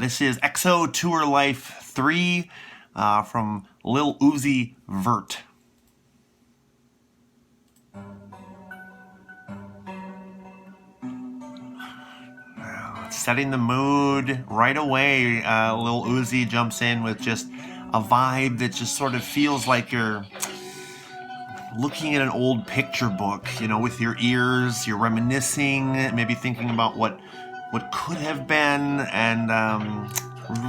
This is EXO Tour Llif3 from Lil Uzi Vert. Setting the mood right away. Lil Uzi jumps in with just a vibe that just sort of feels like you're looking at an old picture book, you know, with your ears. You're reminiscing, maybe thinking about what could have been, and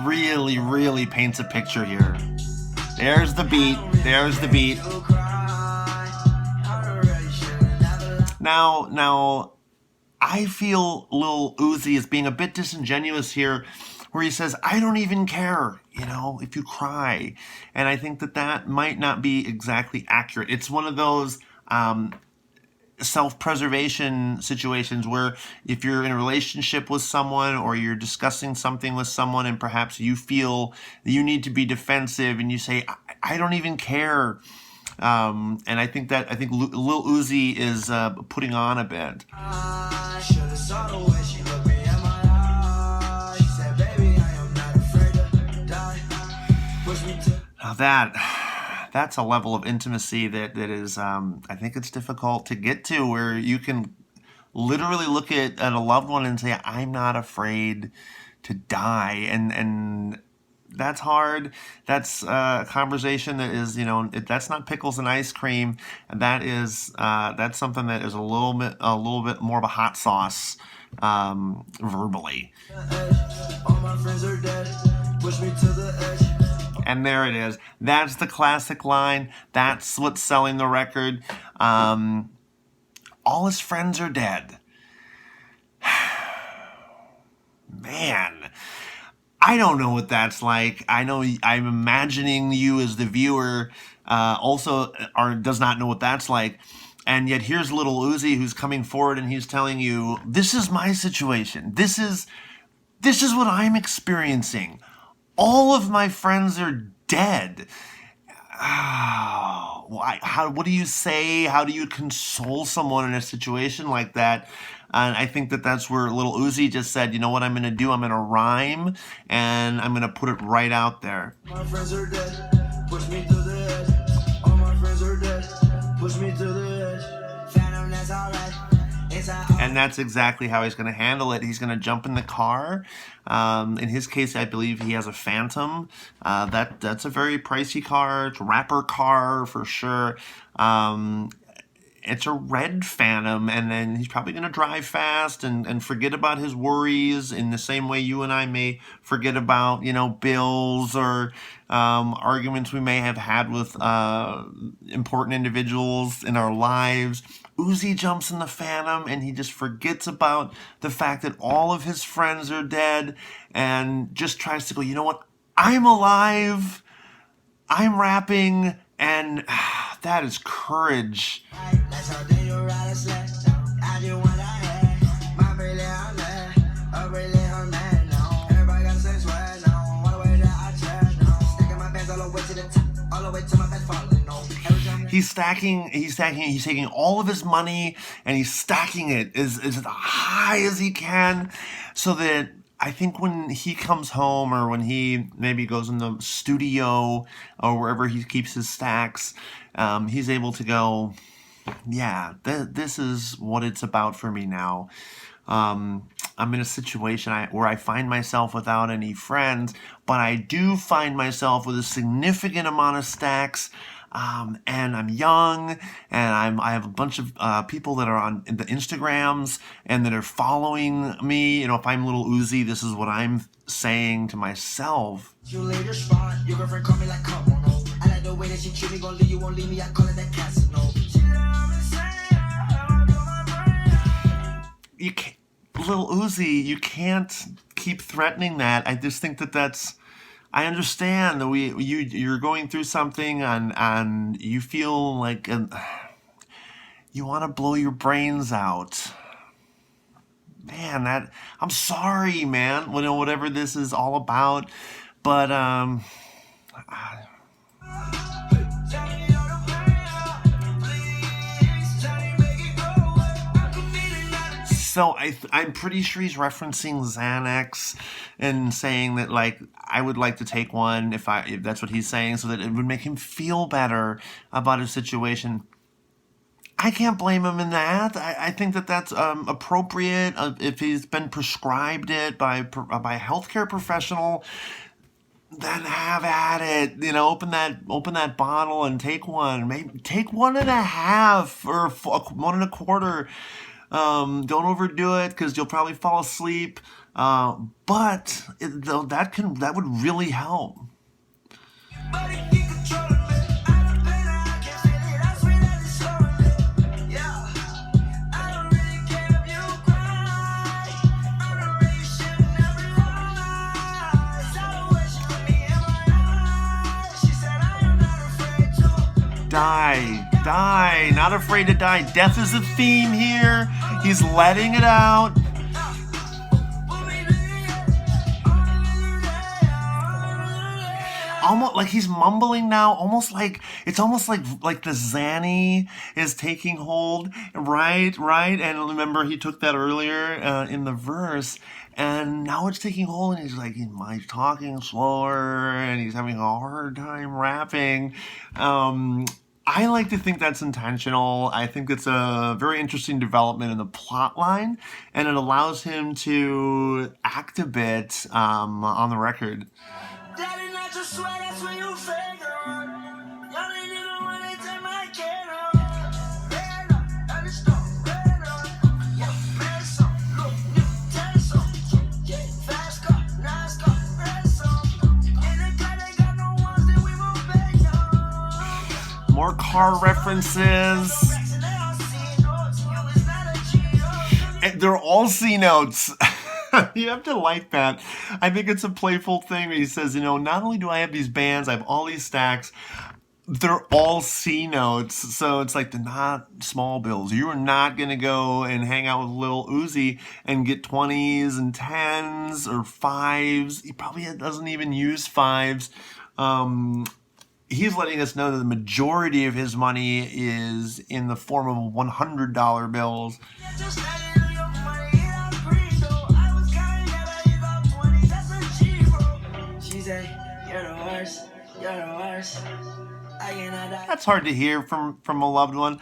really paints a picture here. There's the beat. There's the beat. Now, I feel Lil Uzi is being a bit disingenuous here, where he says, I don't even care, you know, if you cry. And I think that might not be exactly accurate. It's one of those self-preservation situations where if you're in a relationship with someone or you're discussing something with someone and perhaps you feel that you need to be defensive and you say, I don't even care. And I think Lil Uzi is putting on a bit. Now that's a level of intimacy that is, I think it's difficult to get to, where you can literally look at a loved one and say, I'm not afraid to die. And that's hard. That's a conversation that is, you know, that's not pickles and ice cream. That's something that is a little bit more of a hot sauce, verbally. All my friends are dead. Push me to the edge. And there it is. That's the classic line. That's what's selling the record. All his friends are dead. Man, I don't know what that's like. I'm imagining you as the viewer also does not know what that's like. And yet here's Lil Uzi who's coming forward and he's telling you, this is my situation. This is what I'm experiencing. All of my friends are dead. What do you say? How do you console someone in a situation like that? And I think that's where Lil Uzi just said, you know what I'm going to do? I'm going to rhyme, and I'm going to put it right out there. My friends are dead. Push me to the edge. All my friends are dead. Push me to the edge. Phantom, that's all right. And that's exactly how he's going to handle it. He's going to jump in the car. In his case, I believe he has a Phantom. That's a very pricey car. It's a rapper car for sure. It's a red Phantom, and then he's probably going to drive fast and forget about his worries in the same way you and I may forget about, you know, bills or arguments we may have had with important individuals in our lives. Uzi jumps in the Phantom and he just forgets about the fact that all of his friends are dead and just tries to go, you know what? I'm alive. I'm rapping, and that is courage. He's taking all of his money and he's stacking it as high as he can, so that I think when he comes home or when he maybe goes in the studio or wherever he keeps his stacks, he's able to go, yeah, this is what it's about for me now. I'm in a situation where I find myself without any friends, but I do find myself with a significant amount of stacks. And I'm young, and I have a bunch of people that are on the Instagrams and that are following me. You know, if I'm Lil Uzi, this is what I'm saying to myself. You later spot, your girlfriend call me like, come on, no. I like the way that she treat me, gon' leave you, won't leave me, I call it that casino. You can't, Lil Uzi, you can't keep threatening that. I just think that's, I understand that you're going through something and you feel like you want to blow your brains out. Man, I'm sorry, man. You know, whatever this is all about, but So I'm pretty sure he's referencing Xanax and saying that, like, I would like to take one if that's what he's saying, so that it would make him feel better about his situation. I can't blame him in that. I think that that's appropriate if he's been prescribed it by a healthcare professional. Then have at it. You know, open that bottle and take one. Maybe take 1.5 or 1.25. Don't overdo it because you'll probably fall asleep. But that would really help. Die, not afraid to die. Death is a theme here. He's letting it out. Almost like he's mumbling now, almost like the Zanny is taking hold, right? And remember, he took that earlier in the verse, and now it's taking hold, and he's talking slower, and he's having a hard time rapping. I like to think that's intentional. I think it's a very interesting development in the plot line, and it allows him to act a bit on the record. Daddy, not your sweat, that's when you figure. Y'all ain't even wanna take my care of. Red up, at the store, red up. Yeah, red song, look, new, 10 song. Yeah, fast car, nice car, red song. In the car, they got no ones that we won't pay you. More car references. And they're all C notes. You have to like that. I think it's a playful thing where he says, not only do I have these bands, I have all these stacks, they're all C notes. So it's like, they're not small bills. You are not going to go and hang out with Lil Uzi and get 20s and 10s or 5s. He probably doesn't even use 5s. He's letting us know that the majority of his money is in the form of $100 bills. That's hard to hear from a loved one.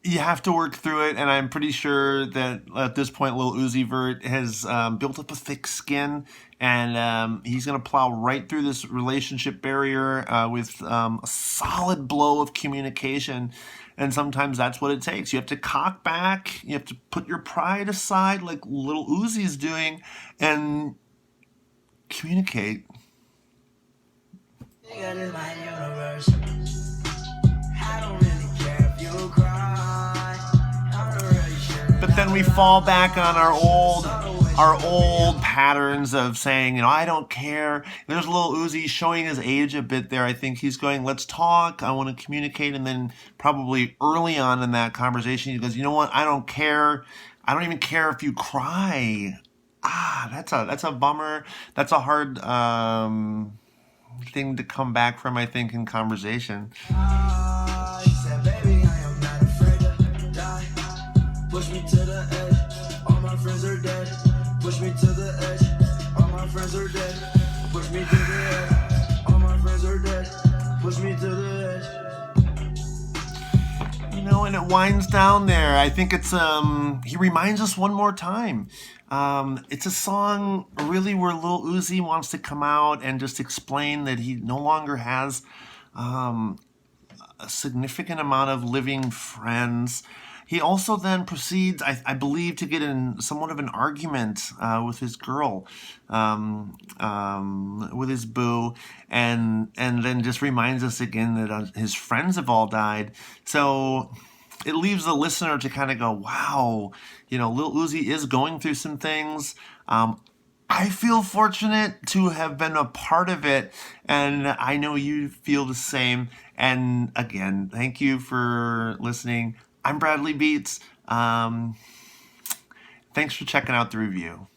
You have to work through it, and I'm pretty sure that at this point, Lil Uzi Vert has built up a thick skin, and he's going to plow right through this relationship barrier with a solid blow of communication. And sometimes that's what it takes. You have to cock back. You have to put your pride aside, like Lil Uzi's doing, and communicate. But then we fall back on our old patterns of saying, I don't care. There's Lil Uzi showing his age a bit there. I think he's going, let's talk. I want to communicate. And then probably early on in that conversation, he goes, you know what? I don't care. I don't even care if you cry. That's a bummer. That's a hard thing to come back from, I think, in conversation. She said, baby, I am not afraid to die. Push me to the edge. All my friends are dead. Push me to the edge. All my friends are dead. Push me to the edge. All my friends are dead. Push me to the edge. And it winds down there. I think it's he reminds us one more time. It's a song really where Lil Uzi wants to come out and just explain that he no longer has a significant amount of living friends. He also then proceeds, I believe, to get in somewhat of an argument with his girl, with his boo, and then just reminds us again that his friends have all died. So it leaves the listener to kind of go, wow, Lil Uzi is going through some things. I feel fortunate to have been a part of it, and I know you feel the same. And again, thank you for listening. I'm Bradley Beats. Thanks for checking out the review.